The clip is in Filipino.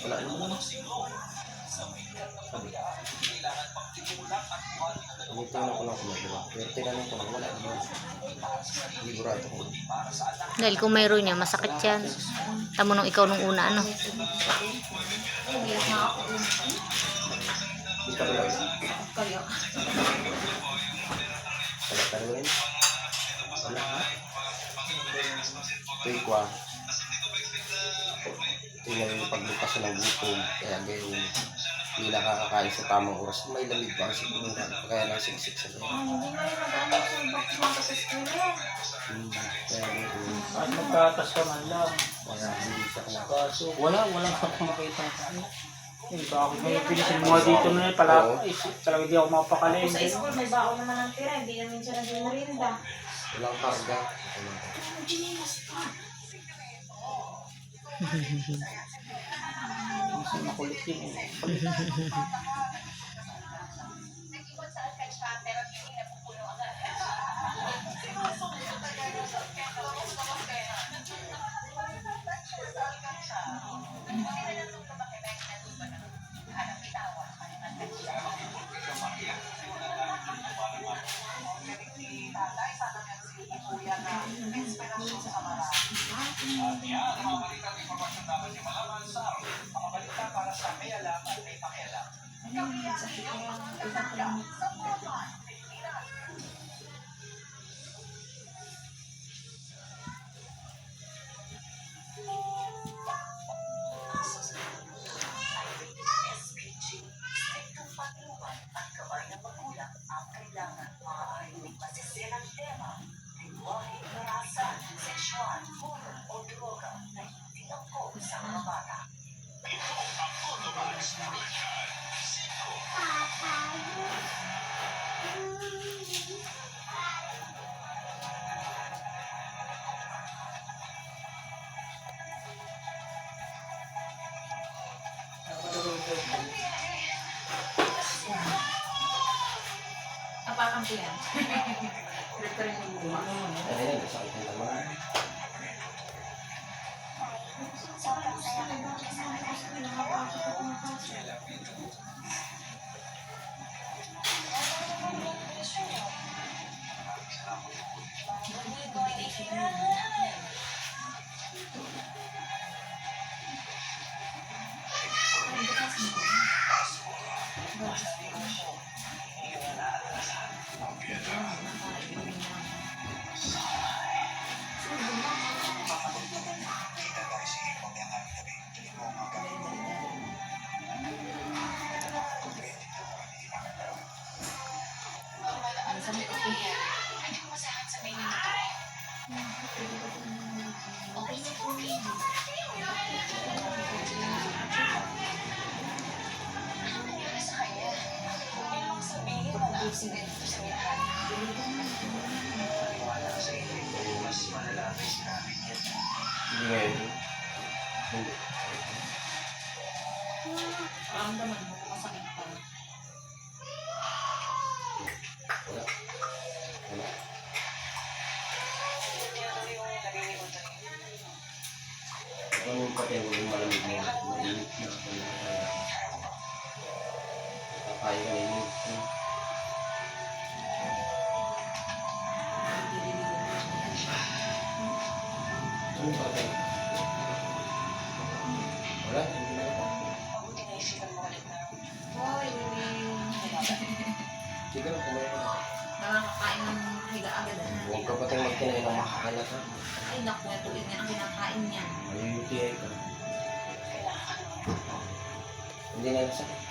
Wala naman. Dito na ko lang kumagawa. Pero tinanong ko lang, wala naman. Ligurado ko. Dahil kung mayroon niya, masakit yan. Tamo nung ikaw nung una, ano? Di ka wala. Kaya. Wala ka rin. Wala ha? Ito'y kwa. Ito yung paglupas ng gutom. Kaya gayon. Hindi nakakakain sa tamang oras. May lamig ba kasi kumuha. Kaya lang siksik sa doon. Hindi na rin nag-ano sa box mga kasaskulo. Kaya gayon. At magkatas ka man lang. Kaya hindi siya kumakain. Kaso walang makita sa akin. Eh, bakit may pinisin mo dito na pala? Talaga di ako mapakali. Ako sa school, may baon naman ang tira. Hindi namin siya nag-merinda. Walang karga. Ano, Ginilas pa? Kasi makulit yun. Apakan ko yan. Referring mo ba? Ayun, sakit na naman. Hindi ngayon. Hindi. Ang naman mo, masakit pa. Wala. Wala. Ano yung pati yung malamig mo? Mainit na ako na. Kakain ka mainit. Ano yung pati? Wala. Hindi na ako. Hoy, Sige na, kumain ka. nakakain ng higa agad. Huwag ka pati magkinain ng makakalat ha. Ay, naku, ito yun ang kinakain niya. May UTI ka. Hindi na yung sakit.